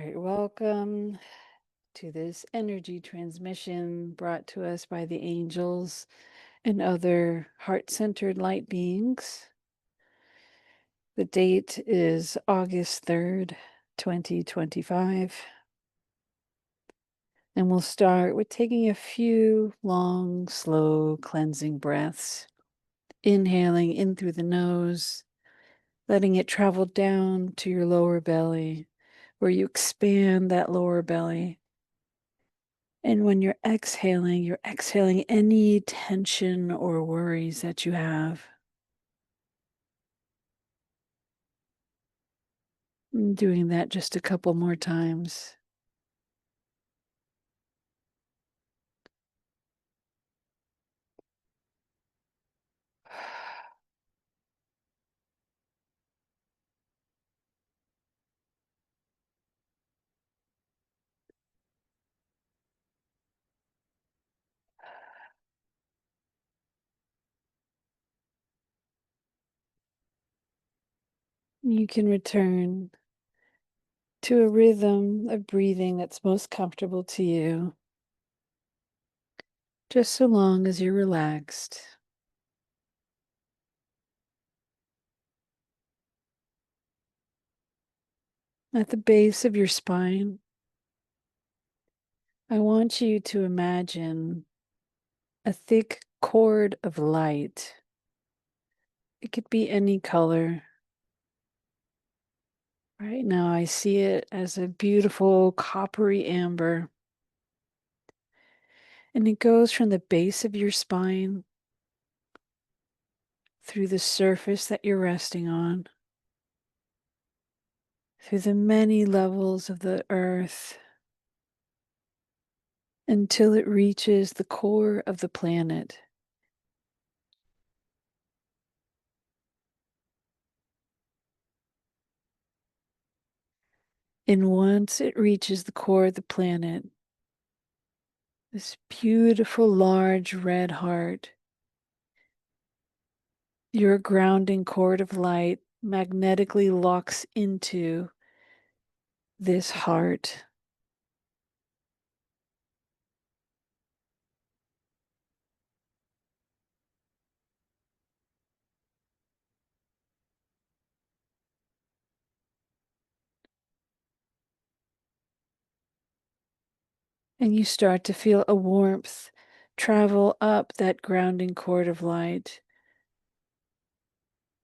right, welcome to this energy transmission brought to us by the angels and other heart-centered light beings. The date is August 3rd, 2025. And we'll start with taking a few long, slow cleansing breaths, inhaling in through the nose, letting it travel down to your lower belly, where you expand that lower belly. And when you're exhaling any tension or worries that you have. And doing that just a couple more times. You can return to a rhythm of breathing that's most comfortable to you, just so long as you're relaxed. At the base of your spine, I want you to imagine a thick cord of light. It could be any color. Right now, I see it as a beautiful coppery amber. And it goes from the base of your spine through the surface that you're resting on, through the many levels of the earth, until it reaches the core of the planet. And once it reaches the core of the planet, this beautiful large red heart, your grounding cord of light magnetically locks into this heart. And you start to feel a warmth travel up that grounding cord of light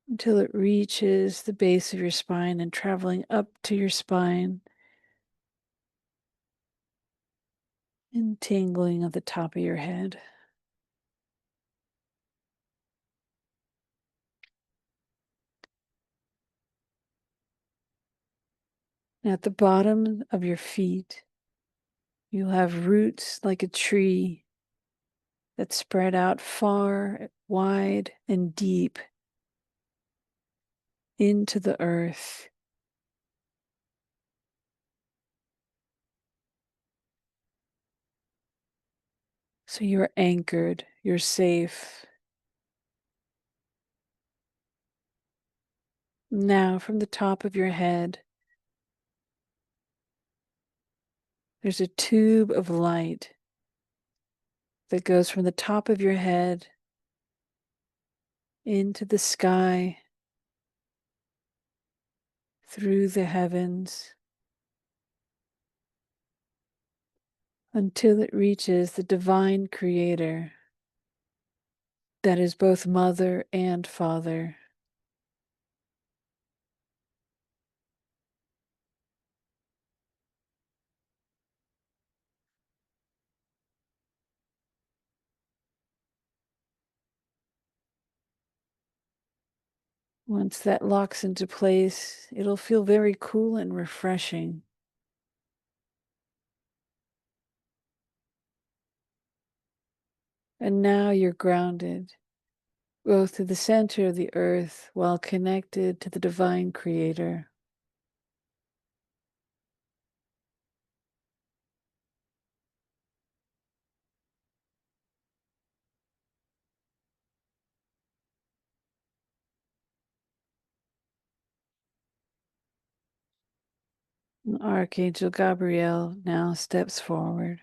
until it reaches the base of your spine and traveling up to your spine and tingling at the top of your head. And at the bottom of your feet, you'll have roots like a tree that spread out far, wide, and deep into the earth. So you're anchored, you're safe. Now, from the top of your head, there's a tube of light that goes from the top of your head into the sky, through the heavens, until it reaches the divine creator that is both mother and father. Once that locks into place, it'll feel very cool and refreshing. And now you're grounded, both to the center of the earth while connected to the divine creator. Archangel Gabriel now steps forward.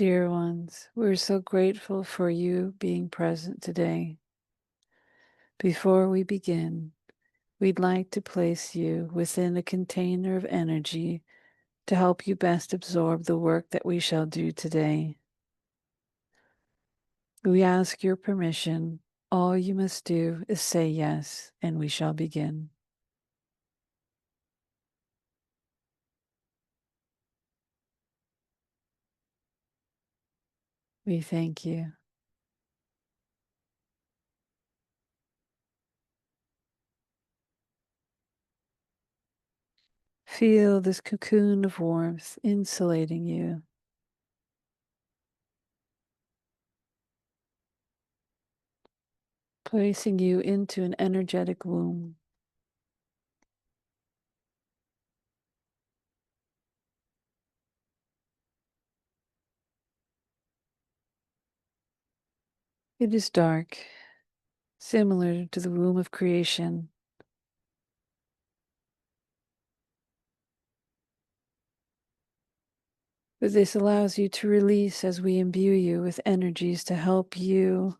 Dear ones, we're so grateful for you being present today. Before we begin, we'd like to place you within a container of energy to help you best absorb the work that we shall do today. We ask your permission. All you must do is say yes, and we shall begin. We thank you. Feel this cocoon of warmth insulating you. Placing you into an energetic womb. It is dark, similar to the womb of creation. But this allows you to release as we imbue you with energies to help you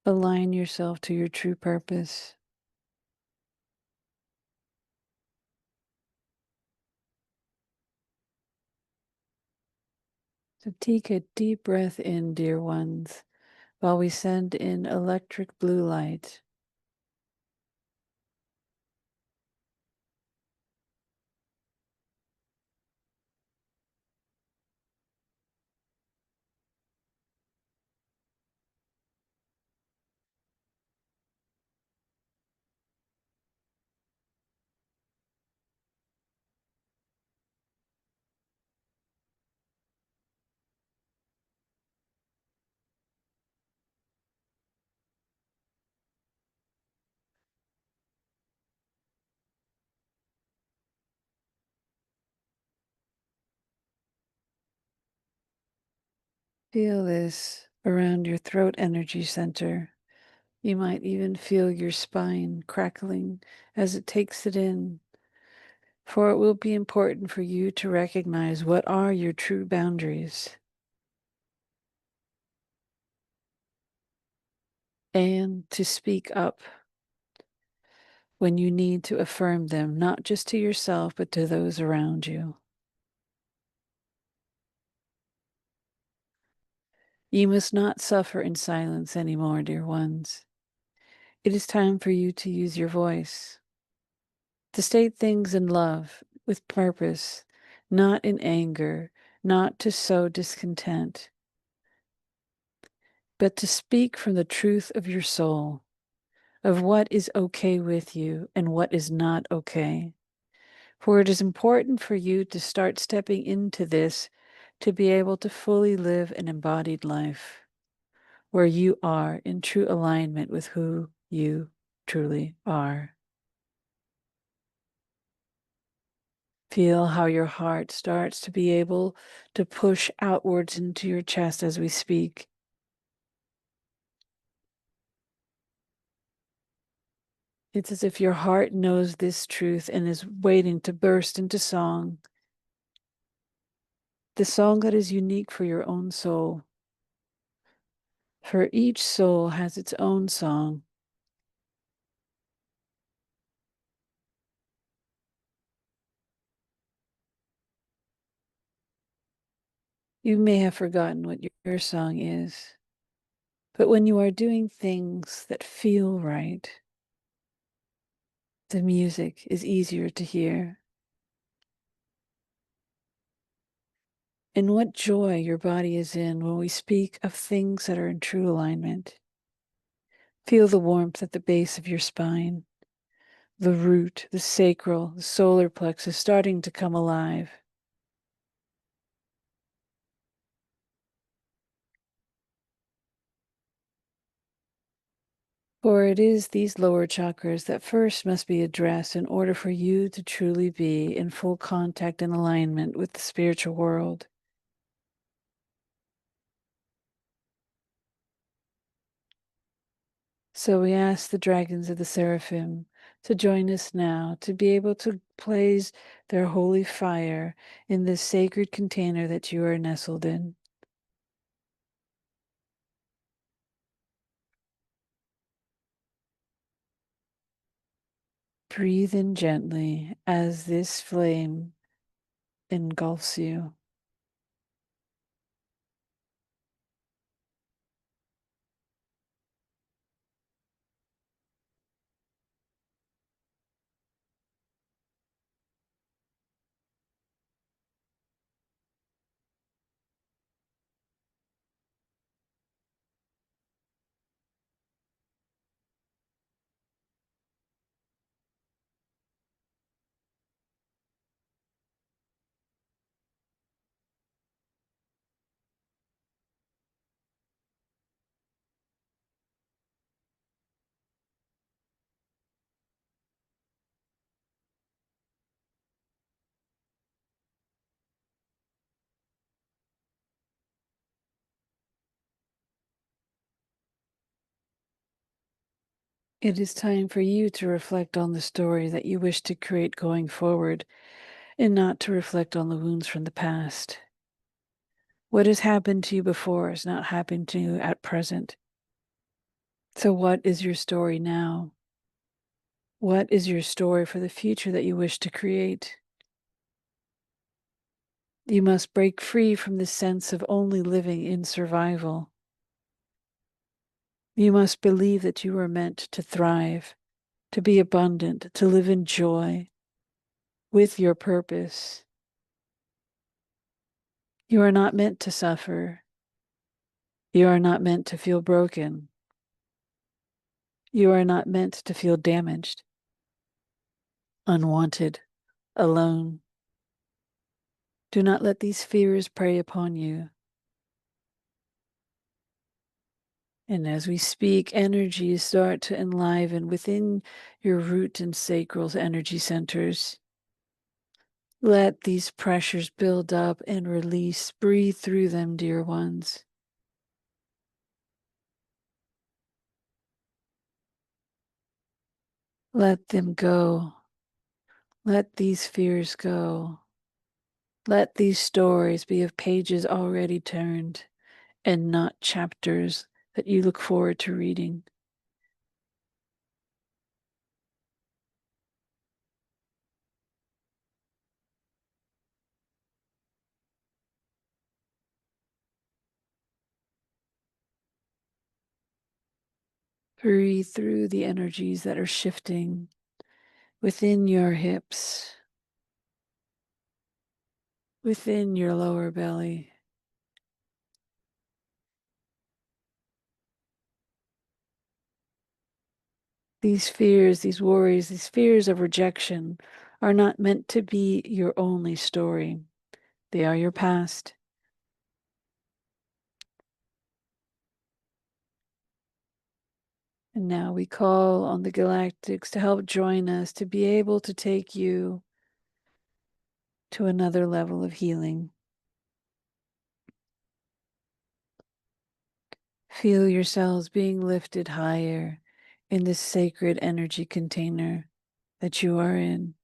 align yourself to your true purpose. So take a deep breath in, dear ones, while we send in electric blue light. Feel this around your throat energy center. You might even feel your spine crackling as it takes it in, for it will be important for you to recognize what are your true boundaries and to speak up when you need to affirm them, not just to yourself, but to those around you. You must not suffer in silence anymore, dear ones. It is time for you to use your voice, to state things in love, with purpose, not in anger, not to sow discontent, but to speak from the truth of your soul, of what is okay with you and what is not okay. For it is important for you to start stepping into this to be able to fully live an embodied life where you are in true alignment with who you truly are. Feel how your heart starts to be able to push outwards into your chest as we speak. It's as if your heart knows this truth and is waiting to burst into song. The song that is unique for your own soul. For each soul has its own song. You may have forgotten what your song is, but when you are doing things that feel right, the music is easier to hear. And what joy your body is in when we speak of things that are in true alignment. Feel the warmth at the base of your spine, the root, the sacral, the solar plexus starting to come alive. For it is these lower chakras that first must be addressed in order for you to truly be in full contact and alignment with the spiritual world. So we ask the dragons of the seraphim to join us now to be able to place their holy fire in this sacred container that you are nestled in. Breathe in gently as this flame engulfs you. It is time for you to reflect on the story that you wish to create going forward and not to reflect on the wounds from the past. What has happened to you before is not happening to you at present. So, what is your story now? What is your story for the future that you wish to create? You must break free from the sense of only living in survival. You must believe that you are meant to thrive, to be abundant, to live in joy with your purpose. You are not meant to suffer. You are not meant to feel broken. You are not meant to feel damaged, unwanted, alone. Do not let these fears prey upon you. And as we speak, energies start to enliven within your root and sacral energy centers. Let these pressures build up and release. Breathe through them, dear ones. Let them go. Let these fears go. Let these stories be of pages already turned and not chapters that you look forward to reading. Breathe through the energies that are shifting within your hips, within your lower belly. These fears, these worries, these fears of rejection are not meant to be your only story. They are your past. And now we call on the Galactics to help join us to be able to take you to another level of healing. Feel yourselves being lifted higher in this sacred energy container that you are in.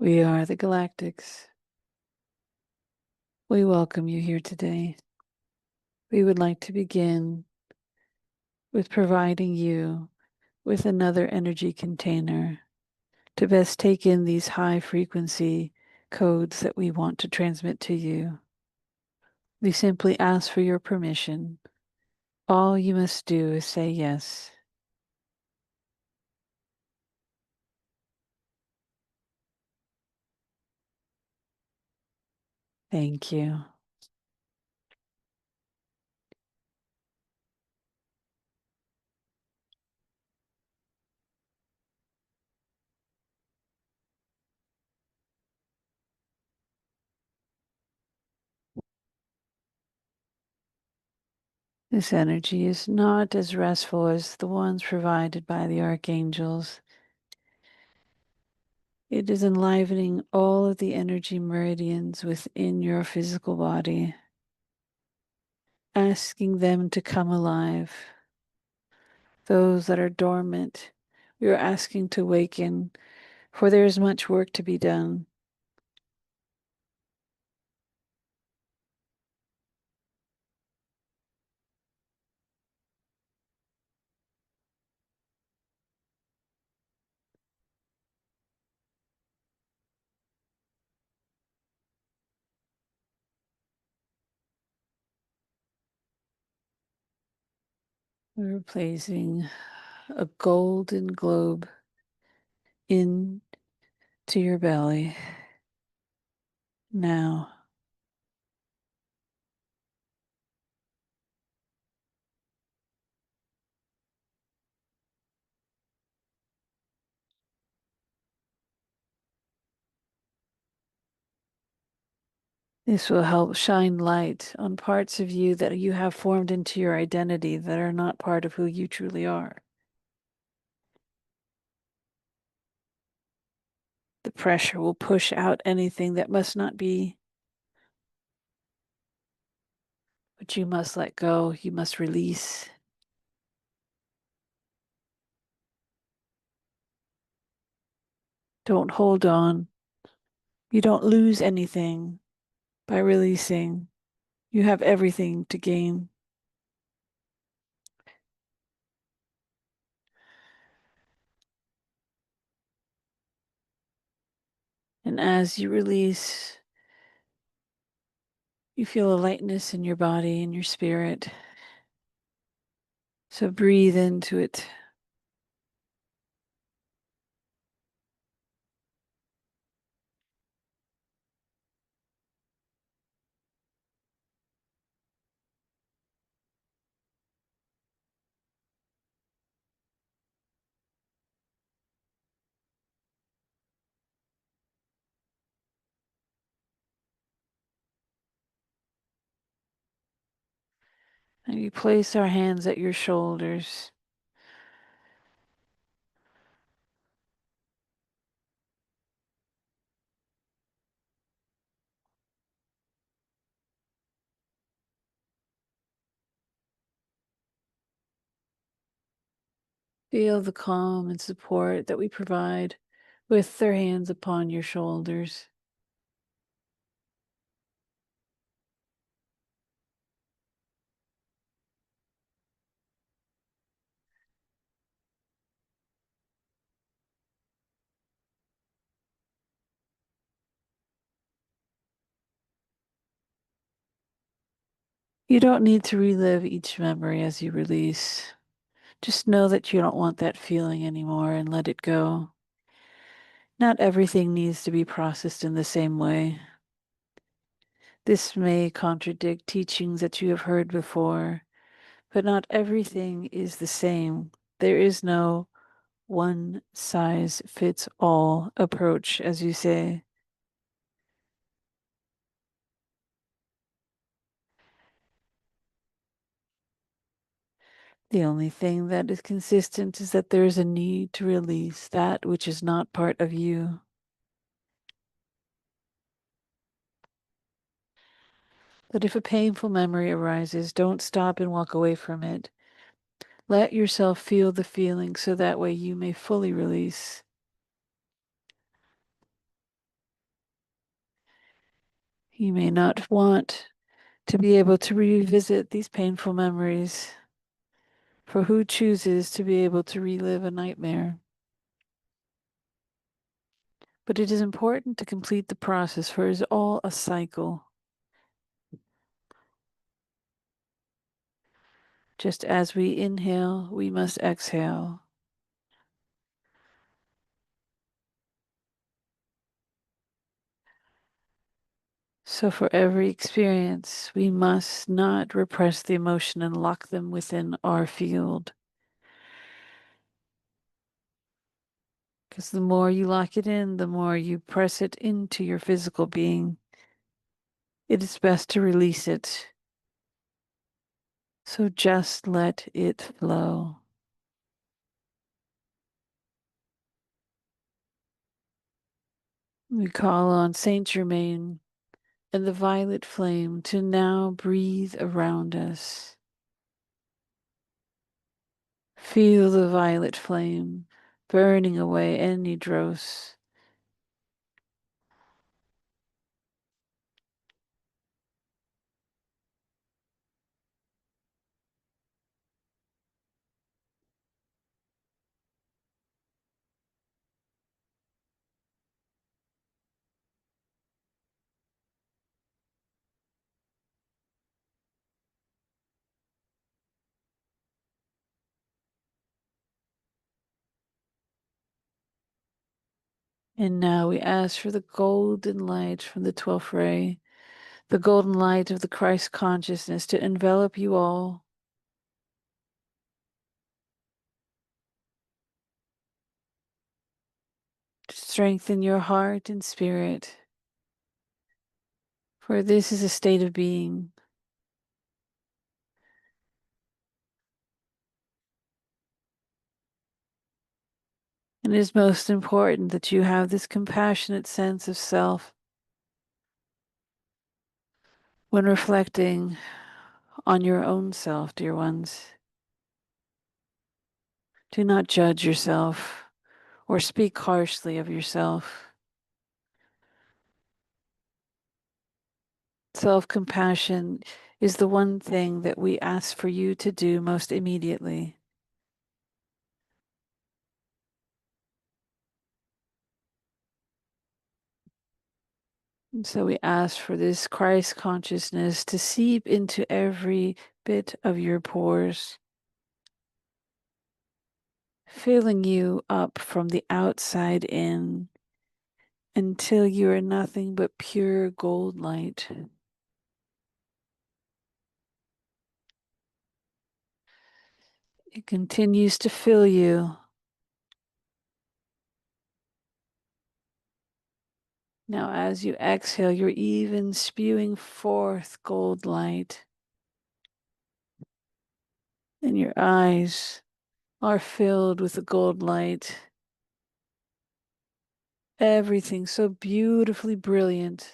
We are the Galactics. We welcome you here today. We would like to begin with providing you with another energy container to best take in these high frequency codes that we want to transmit to you. We simply ask for your permission. All you must do is say yes. Thank you. This energy is not as restful as the ones provided by the archangels. It is enlivening all of the energy meridians within your physical body, asking them to come alive. Those that are dormant, we are asking to waken, for there is much work to be done. We're placing a golden globe into your belly now. This will help shine light on parts of you that you have formed into your identity that are not part of who you truly are. The pressure will push out anything that must not be, but you must let go, you must release. Don't hold on. You don't lose anything by releasing. You have everything to gain. And as you release, you feel a lightness in your body and your spirit. So breathe into it. And we place our hands at your shoulders. Feel the calm and support that we provide with their hands upon your shoulders. You don't need to relive each memory as you release. Just know that you don't want that feeling anymore and let it go. Not everything needs to be processed in the same way. This may contradict teachings that you have heard before, but not everything is the same. There is no one size fits all approach, as you say. The only thing that is consistent is that there is a need to release that which is not part of you. But if a painful memory arises, don't stop and walk away from it. Let yourself feel the feeling so that way you may fully release. You may not want to be able to revisit these painful memories, for who chooses to be able to relive a nightmare? But it is important to complete the process, for it is all a cycle. Just as we inhale, we must exhale. So for every experience, we must not repress the emotion and lock them within our field. Because the more you lock it in, the more you press it into your physical being. It is best to release it. So just let it flow. We call on Saint Germaine and the violet flame to now breathe around us. Feel the violet flame burning away any dross. And now we ask for the golden light from the 12th ray, the golden light of the Christ consciousness to envelop you all. To strengthen your heart and spirit. For this is a state of being. And it is most important that you have this compassionate sense of self when reflecting on your own self, dear ones. Do not judge yourself or speak harshly of yourself. Self-compassion is the one thing that we ask for you to do most immediately. And so we ask for this Christ consciousness to seep into every bit of your pores, filling you up from the outside in until you are nothing but pure gold light. It continues to fill you. Now, as you exhale, you're even spewing forth gold light. And your eyes are filled with the gold light. Everything so beautifully brilliant.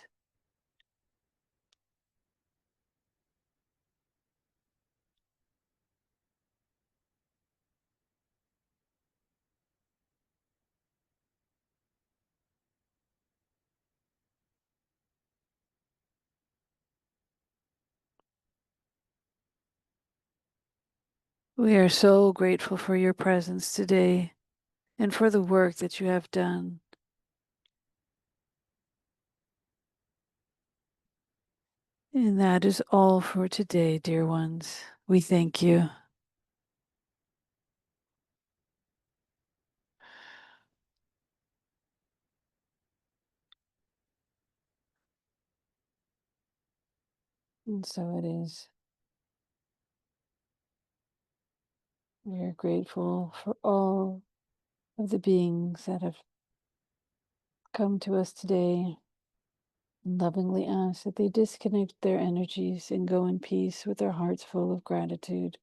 We are so grateful for your presence today and for the work that you have done. And that is all for today, dear ones. We thank you. And so it is. We are grateful for all of the beings that have come to us today and lovingly ask that they disconnect their energies and go in peace with their hearts full of gratitude.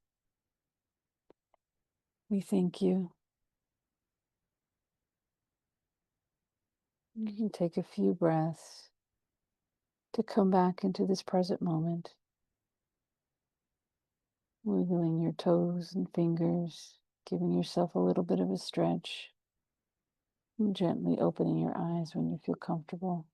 We thank you. You can take a few breaths to come back into this present moment, wiggling your toes and fingers, giving yourself a little bit of a stretch, and gently opening your eyes when you feel comfortable.